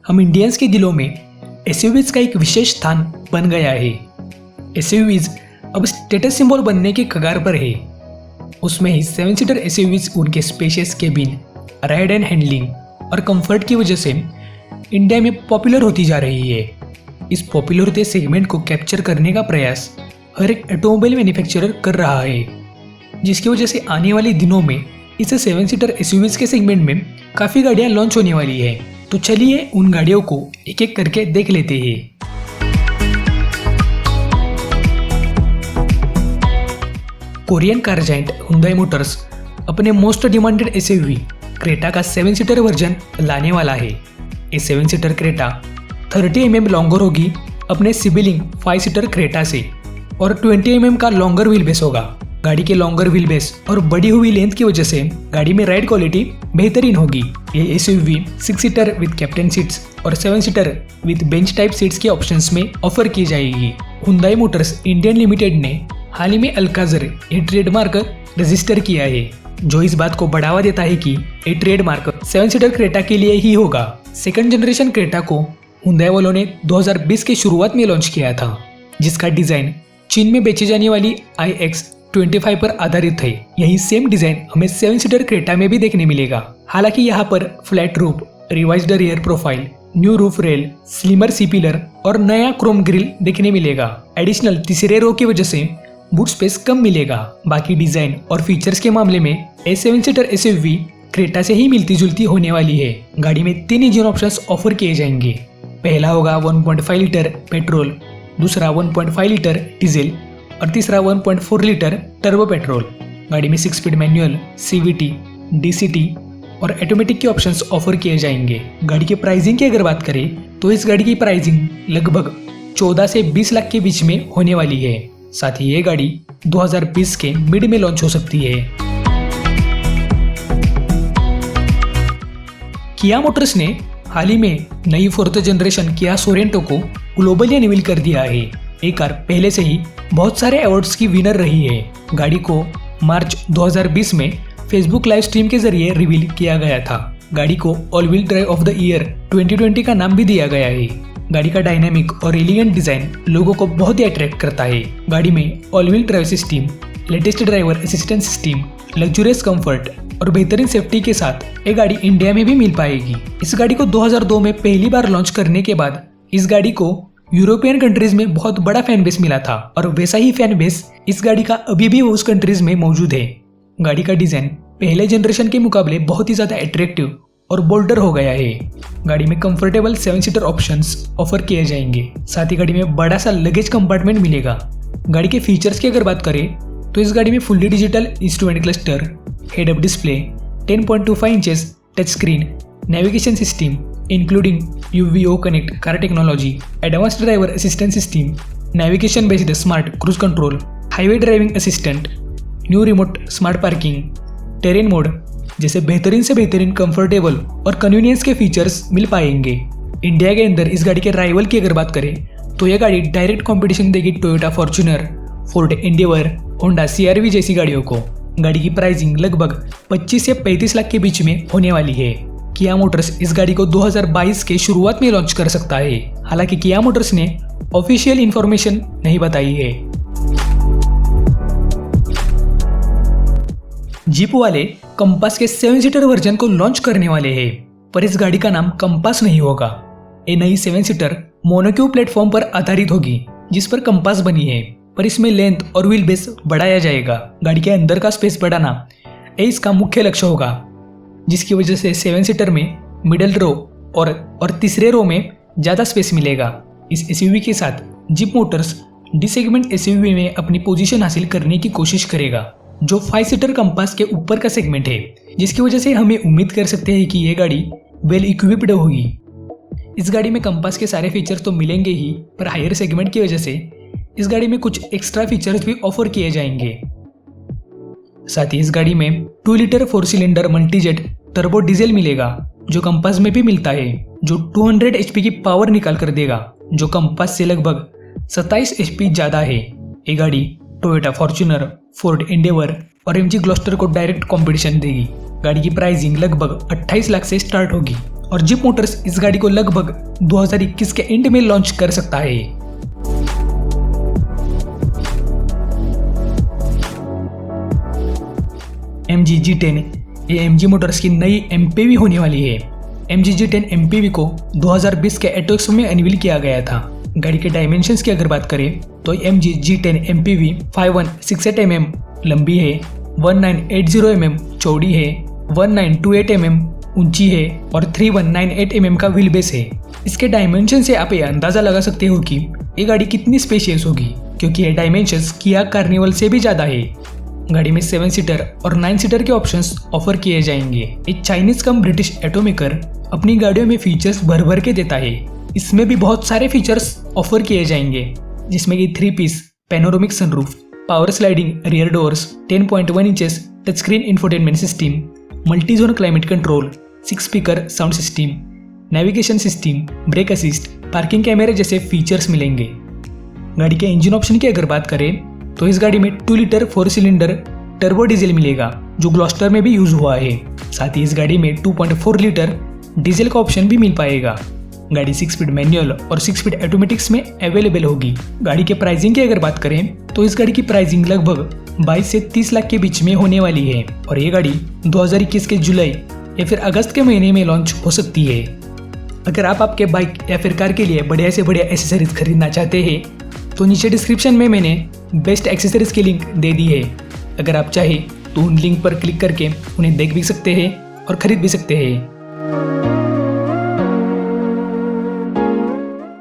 हम इंडियंस के दिलों में एसयूवीज का एक विशेष स्थान बन गया है। एसयूवीज अब स्टेटस सिंबल बनने के कगार पर है। उसमें ही 7 सीटर एसयूवीज उनके spacious cabin, ride and handling और कंफर्ट की वजह से इंडिया में पॉपुलर होती जा रही है। इस पॉपुलरिटी सेगमेंट को कैप्चर करने का प्रयास हर एक ऑटोमोबाइल मैन्युफैक्चरर कर रहा है, जिसकी वजह से आने वाले दिनों में इस 7 सीटर एसयूवीज के सेगमेंट में काफ़ी गाड़ियाँ लॉन्च होने वाली है। तो चलिए उन गाड़ियों को एक एक करके देख लेते हैं। Korean car giant Hyundai Motors अपने मोस्ट डिमांडेड एसयूवी क्रेटा का 7 सीटर वर्जन लाने वाला है। ये 7 सीटर क्रेटा 30 mm लॉन्गर होगी अपने सिबिलिंग 5 सीटर क्रेटा से और 20 mm का लॉन्गर व्हील बेस होगा। गाड़ी के लॉन्गर व्हील बेस और बड़ी हुई लेंथ की वजह से गाड़ी में राइड क्वालिटी बेहतरीन होगी। ये SUV 6 seater with captain seats और 7 seater with bench type seats के ऑप्शंस में ऑफर की जाएगी। हुंडई मोटर्स इंडियन लिमिटेड ने हाल ही में अल्काज़र ये ट्रेडमार्क रजिस्टर किया है, जो इस बात को बढ़ावा देता है कि ये ट्रेडमार्क 7 सीटर क्रेटा के लिए ही होगा। सेकंड जनरेशन क्रेटा को हुंडई वालों ने 2020 के शुरुआत में लॉन्च किया था, जिसका डिजाइन चीन में बेची जाने वाली iX25 पर आधारित है। यही सेम डिजाइन हमें 7 सीटर क्रेटा में भी देखने मिलेगा। हालांकि यहाँ पर flat roof, revised rear profile, new roof rail, slimmer C pillar और नया क्रोम ग्रिल देखने मिलेगा। एडिशनल तीसरे रो की वजह से बूट स्पेस कम मिलेगा। बाकी डिजाइन और फीचर्स के मामले में ये 7 सीटर एसयूवी क्रेटा से ही मिलती जुलती होने वाली है। गाड़ी में 3 इंजन ऑप्शंस ऑफर किए जाएंगे। पहला होगा 1.5 लीटर पेट्रोल, दूसरा 1.5 लीटर डीजल और तीसरा 1.4 लीटर टर्बो पेट्रोल। गाड़ी में 6 स्पीड मैनुअल, CVT, DCT और ऑटोमेटिक के ऑप्शंस ऑफर किए जाएंगे। गाड़ी की प्राइसिंग की अगर बात करें तो इस गाड़ी की प्राइसिंग लगभग 14 से 20 लाख के बीच में होने वाली है। साथ ही ये गाड़ी 2020 के मिड में लॉन्च हो सकती है। किया मोटर्स ने हाल ही में नई 4th जनरेशन किया सोरेंटो को ग्लोबली अनवील कर दिया है। ये कार पहले से ही बहुत सारे अवार्ड्स की विनर रही है। गाड़ी को मार्च 2020 में फेसबुक लाइव स्ट्रीम के जरिए रिवील किया गया था। गाड़ी को all wheel drive of the year 2020 का नाम भी दिया गया है। गाड़ी का डायनामिक और एलिगेंट डिजाइन लोगों को बहुत ही अट्रैक्ट करता है। गाड़ी में all wheel drive system, latest driver assistance system, luxurious comfort और बेहतरीन सेफ्टी के साथ ये गाड़ी इंडिया में भी मिल पाएगी। इस गाड़ी को 2002 में पहली बार लॉन्च करने के बाद इस गाड़ी को यूरोपियन कंट्रीज में बहुत बड़ा फैन बेस मिला था और वैसा ही फैन बेस इस गाड़ी का अभी भी उस कंट्रीज में मौजूद है। गाड़ी का डिजाइन पहले जनरेशन के मुकाबले बहुत ही ज्यादा अट्रैक्टिव और बोल्डर हो गया है। गाड़ी में कंफर्टेबल 7 सीटर ऑप्शंस ऑफर किए जाएंगे। साथ ही गाड़ी में बड़ा सा लगेज कंपार्टमेंट मिलेगा। गाड़ी के फीचर्स की अगर बात करें तो इस गाड़ी में fully digital instrument cluster, head up display, 10.25 inches touch screen, navigation system including UVO connect car technology, advanced driver assistance system, navigation based smart cruise control, highway driving assistant, new remote smart parking, terrain mode जैसे बेहतरीन से बेहतरीन comfortable और convenience के features मिल पाएंगे। India के अंदर इस गाड़ी के राइवल की अगर बात करें तो यह गाड़ी डायरेक्ट कंपटीशन देगी Toyota Fortuner, Ford Endeavour, Honda CR-V जैसी गाड़ियों को। गाड़ी की प्राइसिंग लगभग 25 से 35 लाख के बीच में होने वाली है। किया मोटर्स इस गाड़ी को 2022 के शुरुआत में लॉन्च कर सकता है। हालांकि किया मोटर्स ने ऑफिशियल इंफॉर्मेशन नहीं बताई है। जीप वाले कंपास के 7 सीटर वर्जन को लॉन्च करने वाले हैं, पर इस गाड़ी का नाम कंपास नहीं होगा। ये नई 7 सीटर मोनोक्यू प्लेटफॉर्म पर आधारित होगी, जिस पर कंपास बनी है, पर इसमें लेंथ और व्हील बेस बढ़ाया जाएगा। गाड़ी के अंदर का स्पेस बढ़ाना ये इसका मुख्य लक्ष्य होगा, जिसकी वजह से 7 सीटर में मिडल रो और तीसरे रो में ज़्यादा स्पेस मिलेगा। इस एसयूवी के साथ jeep Motors D segment SUV में अपनी पोजीशन हासिल करने की कोशिश करेगा, जो 5 सीटर कंपास के ऊपर का सेगमेंट है, जिसकी वजह से हमें उम्मीद कर सकते हैं कि यह गाड़ी वेल इक्विप्ड होगी। इस गाड़ी में कंपास के सारे फीचर्स तो मिलेंगे ही, पर हायर सेगमेंट की वजह से इस गाड़ी में कुछ एक्स्ट्रा फीचर्स भी ऑफर किए जाएंगे। साथ ही इस गाड़ी में 2 litre 4 cylinder Multijet turbo diesel मिलेगा, जो कंपास में भी मिलता है, जो 200 HP की पावर निकाल कर देगा, जो कंपास से लगभग 27 HP ज़्यादा है। ये गाड़ी टोयोटा फॉर्च्यूनर, फोर्ड एंडेवर और MG ग्लॉस्टर को डायरेक्ट कंपटीशन देगी। गाड़ी की प्राइसिंग लगभग 28 लाख से स्टार्ट होगी और जीप मोटर्स इस गाड़ी को लगभग 2021 के एंड में लॉन्च कर सकता है। MG G10 ये MG मोटर्स की नई MPV होने वाली है। MG G10 MPV को 2020 के ऑटो एक्सपो में अनवील किया गया था। गाड़ी के डायमेंशंस की अगर बात करें तो MG G10 MPV 5168 mm लंबी है, 1980 mm चौड़ी है, 1928 mm ऊंची है और 3198 mm का व्हील बेस है। इसके डायमेंशन से आप ये अंदाजा लगा सकते हो कि ये गाड़ी कितनी स्पेशियस होगी, क्योंकि ये डायमेंशंस किया कार्निवल से भी ज़्यादा है। गाड़ी में 7 सीटर और 9 सीटर के ऑप्शंस ऑफर किए जाएंगे। एक चाइनीज कम ब्रिटिश ऑटोमेकर अपनी गाड़ियों में फीचर्स भर भर के देता है। इसमें भी बहुत सारे फीचर्स ऑफर किए जाएंगे, जिसमें कि 3 piece panoramic sunroof, power sliding rear doors, 10.1 inches touch screen infotainment system, multi zone climate control, 6 speaker sound system, navigation system, brake assist, parking कैमरे जैसे फीचर्स मिलेंगे। गाड़ी के इंजन ऑप्शन की अगर बात करें तो इस गाड़ी में 2 लीटर 4 सिलेंडर टर्बो डीजल मिलेगा, जो ग्लॉस्टर में भी यूज हुआ है। साथ ही इस गाड़ी में 2.4 लीटर डीजल का ऑप्शन भी मिल पाएगा। गाड़ी 6 स्पीड मैनुअल और 6 स्पीड ऑटोमेटिक्स में अवेलेबल होगी। गाड़ी के प्राइसिंग की अगर बात करें तो इस गाड़ी की प्राइसिंग लगभग 22 से 30 लाख के बीच में होने वाली है और ये गाड़ी 2021 के जुलाई या फिर अगस्त के महीने में लॉन्च हो सकती है। अगर आप आपके बाइक या फिर कार के लिए बढ़िया से बढ़िया एसेसरीज खरीदना चाहते हैं तो नीचे डिस्क्रिप्शन में मैंने बेस्ट एक्सेसरीज की लिंक दे दी है। अगर आप चाहें तो उन लिंक पर क्लिक करके उन्हें देख भी सकते हैं और खरीद भी सकते हैं।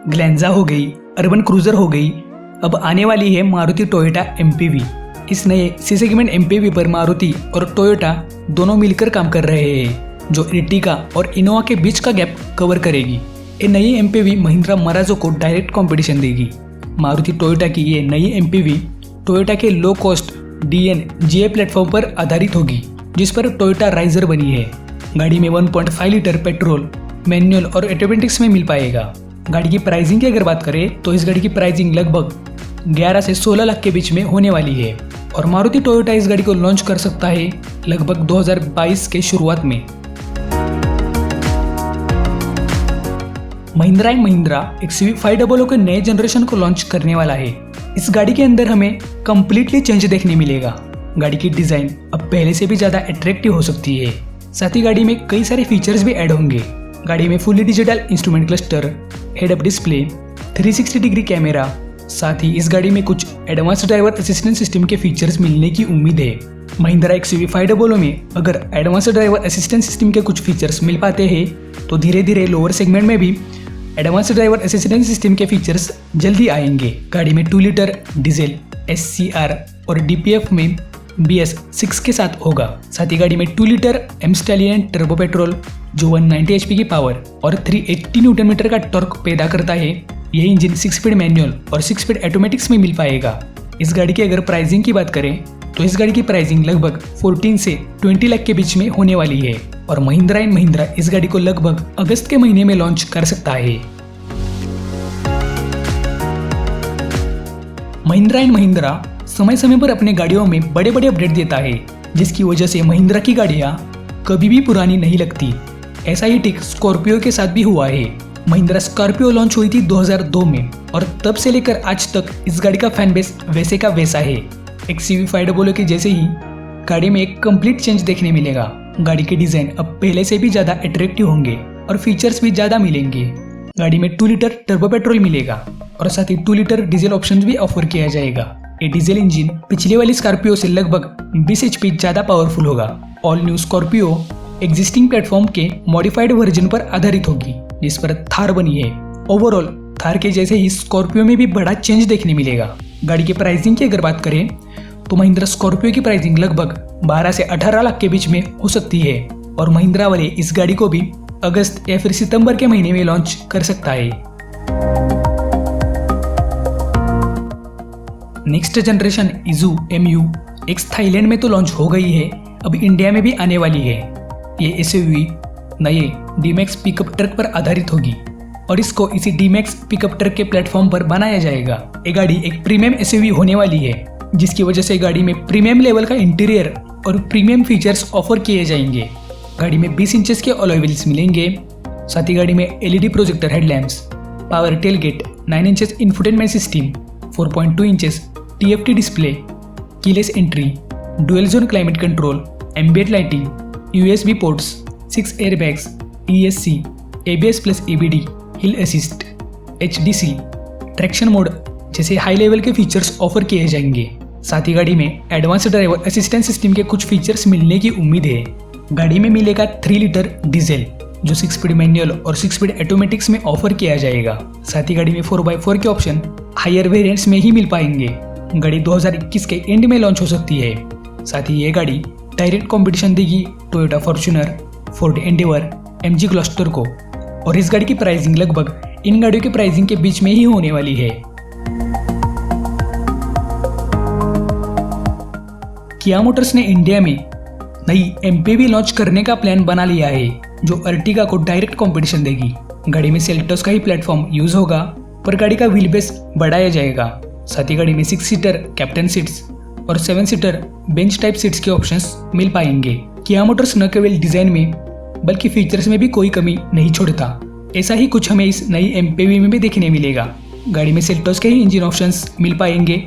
ग्लैंजा हो गई, अर्बन क्रूजर हो गई, अब आने वाली है मारुति टोयोटा MPV। इस नए सी सेगमेंट MPV पर मारुति और टोयोटा दोनों मिलकर काम कर रहे हैं, जो इर्टिगा और इनोवा के बीच का गैप कवर करेगी। ये नई MPV महिंद्रा मराजो को डायरेक्ट कंपटीशन देगी। मारुति टोयोटा की ये नई MPV टोयोटा के लो कॉस्ट DN/GI प्लेटफॉर्म पर आधारित होगी, जिस पर टोयोटा राइजर बनी है। गाड़ी में 1.5 लीटर पेट्रोल, मैनुअल और ऑटोमेटिक्स में मिल पाएगा। गाड़ी की प्राइसिंग की अगर बात करें तो इस गाड़ी की प्राइसिंग लगभग 11 से 16 लाख के बीच में होने वाली है और मारुति टोयोटा इस गाड़ी को लॉन्च कर सकता है लगभग 2022 के शुरुआत में। महिंद्रा एंड महिंद्रा XUV 500 के नए जनरेशन को लॉन्च करने वाला है। इस गाड़ी के अंदर हमें कम्प्लीटली चेंज देखने मिलेगा। गाड़ी की डिजाइन अब पहले से भी ज़्यादा अट्रैक्टिव हो सकती है। साथ ही गाड़ी में कई सारे फीचर्स भी ऐड होंगे। गाड़ी में fully digital instrument cluster, head up display, 360 degree camera, साथ ही इस गाड़ी में कुछ एडवांस ड्राइवर असिस्टेंट सिस्टम के फीचर्स मिलने की उम्मीद है। महिंद्रा XUV 500 में अगर एडवांस ड्राइवर असिस्टेंट सिस्टम के कुछ फीचर्स मिल पाते हैं तो धीरे धीरे लोअर सेगमेंट में भी एडवांस ड्राइवर असिस्टेंट सिस्टम के फीचर्स जल्दी आएंगे। गाड़ी में 2 लीटर डीजल SCR और DPF में BS6 के साथ होगा। साथ ही गाड़ी में 2 litre M stallion turbo petrol जो 190 HP की पावर और 380 न्यूटन मीटर का टॉर्क पैदा करता है। यह इंजन 6 स्पीड मैनुअल और 6 स्पीड ऑटोमेटिक्स में मिल पाएगा। इस गाड़ी की अगर प्राइसिंग की बात करें तो इस गाड़ी की प्राइसिंग लगभग 14 से 20 लाख के बीच में होने वाली है और महिंद्रा एंड महिंद्रा इस गाड़ी को लगभग अगस्त के महीने में लॉन्च कर सकता है। महिंद्रा एंड महिंद्रा समय समय पर अपने गाड़ियों में बड़े बड़े अपडेट देता है, जिसकी वजह से महिंद्रा की गाड़ियां कभी भी पुरानी नहीं लगती। ऐसा ही ठीक स्कॉर्पियो के साथ भी हुआ है। महिंद्रा स्कॉर्पियो लॉन्च हुई थी 2002 में और तब से लेकर आज तक इस गाड़ी का फैन बेस वैसे का वैसा है। XUV 500 के जैसे ही गाड़ी में एक कंप्लीट चेंज देखने मिलेगा। गाड़ी के डिजाइन अब पहले से भी ज़्यादा अट्रैक्टिव होंगे और फीचर्स भी ज़्यादा मिलेंगे। गाड़ी में 2 लीटर टर्बो पेट्रोल मिलेगा और साथ ही 2 लीटर डीजल ऑप्शन भी ऑफर किया जाएगा। ये डीजल इंजन पिछले वाली स्कॉर्पियो से लगभग 20 HP ज़्यादा पावरफुल होगा। All new Scorpio existing platform के मॉडिफाइड वर्जन पर आधारित होगी, जिस पर थार बनी है। ओवरऑल थार के जैसे ही स्कॉर्पियो में भी बड़ा चेंज देखने मिलेगा। गाड़ी की प्राइसिंग की अगर बात करें तो महिंद्रा स्कॉर्पियो की प्राइसिंग लगभग 12 से 18 लाख के बीच में हो सकती है और महिंद्रा वाले इस गाड़ी को भी अगस्त या फिर सितंबर के महीने में लॉन्च कर सकता है। Next generation Isuzu MU X Thailand में तो लॉन्च हो गई है, अब इंडिया में भी आने वाली है। ये SUV नए D-Max पिकअप ट्रक पर आधारित होगी और इसको इसी D-Max पिकअप ट्रक के प्लेटफॉर्म पर बनाया जाएगा। ये गाड़ी एक प्रीमियम SUV होने वाली है, जिसकी वजह से गाड़ी में प्रीमियम लेवल का इंटीरियर और प्रीमियम फीचर्स ऑफर किए जाएंगे। गाड़ी में 20 इंचेस के अलॉय व्हील्स मिलेंगे, साथ ही गाड़ी में LED projector headlamps, power tailgate, 9 inches infotainment system, 4.2 inches TFT display, keyless entry, dual zone climate control, ambient lighting, USB ports, 6 airbags, ESC, ABS plus ABD, हिल assist, HDC, traction mode जैसे high level के features offer किए जाएंगे। साथ ही गाड़ी में advance driver assistance system के कुछ features मिलने की उम्मीद है। गाड़ी में मिलेगा 3 लीटर डीजल जो 6 स्पीड मैनुअल और 6 स्पीड ऑटोमेटिक्स में ऑफर किया जाएगा। साथ ही गाड़ी में 4x4 के ऑप्शन हायर वेरिएंट्स में ही मिल पाएंगे। गाड़ी 2021 के एंड में लॉन्च हो सकती है। साथ ही ये गाड़ी डायरेक्ट कंपटीशन देगी Toyota Fortuner, Ford Endeavour, MG Gloster को। और इस गाड़ी की प्राइसिंग लगभग इन गाड़ियों के प्राइसिंग के बीच में ही होने वाली है। किया मोटर्स ने इंडिया में नई MPV लॉन्च करने का प्लान बना लिया है जो अर्टिगा को डायरेक्ट कंपटीशन देगी। गाड़ी में सेल्टोस का ही प्लेटफॉर्म यूज होगा पर गाड़ी का व्हील बेस बढ़ाया जाएगा। साथ ही गाड़ी में 6 सीटर कैप्टन सीट्स और 7 सीटर बेंच टाइप सीट्स के ऑप्शंस मिल पाएंगे। किया मोटर्स न केवल डिजाइन में बल्कि फीचर्स में भी कोई कमी नहीं छोड़ता। ऐसा ही कुछ हमें इस नई MPV में भी देखने मिलेगा। गाड़ी में सेल्टोस के ही इंजन ऑप्शंस मिल पाएंगे,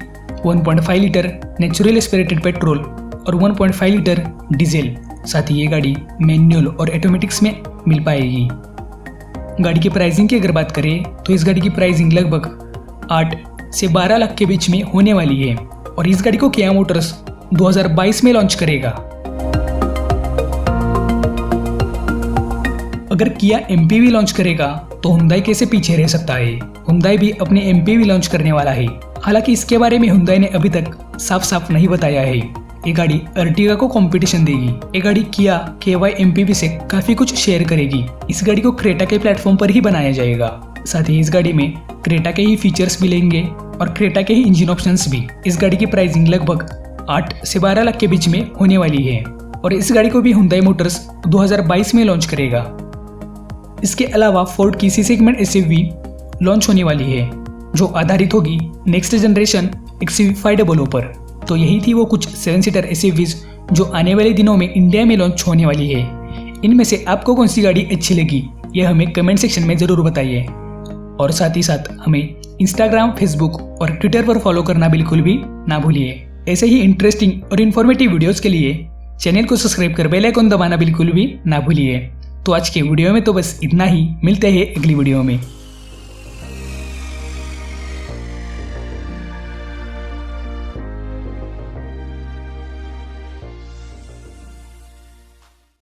1.5 लीटर नेचुरल एस्पिरेटेड पेट्रोल और 1.5 लीटर डीजल। साथ ही ये गाड़ी मैनुअल और ऑटोमेटिक्स में मिल पाएगी। गाड़ी की प्राइसिंग की अगर बात करें तो इस गाड़ी की प्राइसिंग लगभग 8 से 12 लाख के बीच में होने वाली है और इस गाड़ी को किया मोटर्स 2022 में लॉन्च करेगा। अगर किया MPV लॉन्च करेगा तो हुंडई कैसे पीछे रह सकता है। हुंडई भी अपने MPV लॉन्च करने वाला है। हालांकि इसके बारे में हुंडई ने अभी तक साफ साफ नहीं बताया है। ये गाड़ी अर्टिगा को कंपटीशन देगी। ये गाड़ी किया KY MPV से काफी कुछ शेयर करेगी। इस गाड़ी को क्रेटा के प्लेटफॉर्म पर ही बनाया जाएगा। साथ ही इस गाड़ी में क्रेटा के ही फीचर्स मिलेंगे और क्रेटा के ही इंजन ऑप्शंस भी। इस गाड़ी की प्राइसिंग लगभग 8 से 12 लाख के बीच में होने वाली है और इस गाड़ी को भी हुंडई मोटर्स 2022 में लॉन्च करेगा। इसके अलावा फोर्ड की C सेगमेंट SUV लॉन्च होने वाली है जो आधारित होगी नेक्स्ट जनरेशन XUV500 पर। तो यही थी वो कुछ 7 सीटर SUVs जो आने वाले दिनों में इंडिया में लॉन्च होने वाली है। इनमें से आपको कौन सी गाड़ी अच्छी लगी यह हमें कमेंट सेक्शन में ज़रूर बताइए और साथ ही साथ हमें इंस्टाग्राम, फेसबुक और ट्विटर पर फॉलो करना बिल्कुल भी ना भूलिए। ऐसे ही इंटरेस्टिंग और इन्फॉर्मेटिव वीडियोज़ के लिए चैनल को सब्सक्राइब कर बेल आइकन दबाना बिल्कुल भी ना भूलिए। तो आज के वीडियो में तो बस इतना ही। मिलते हैं अगली वीडियो में।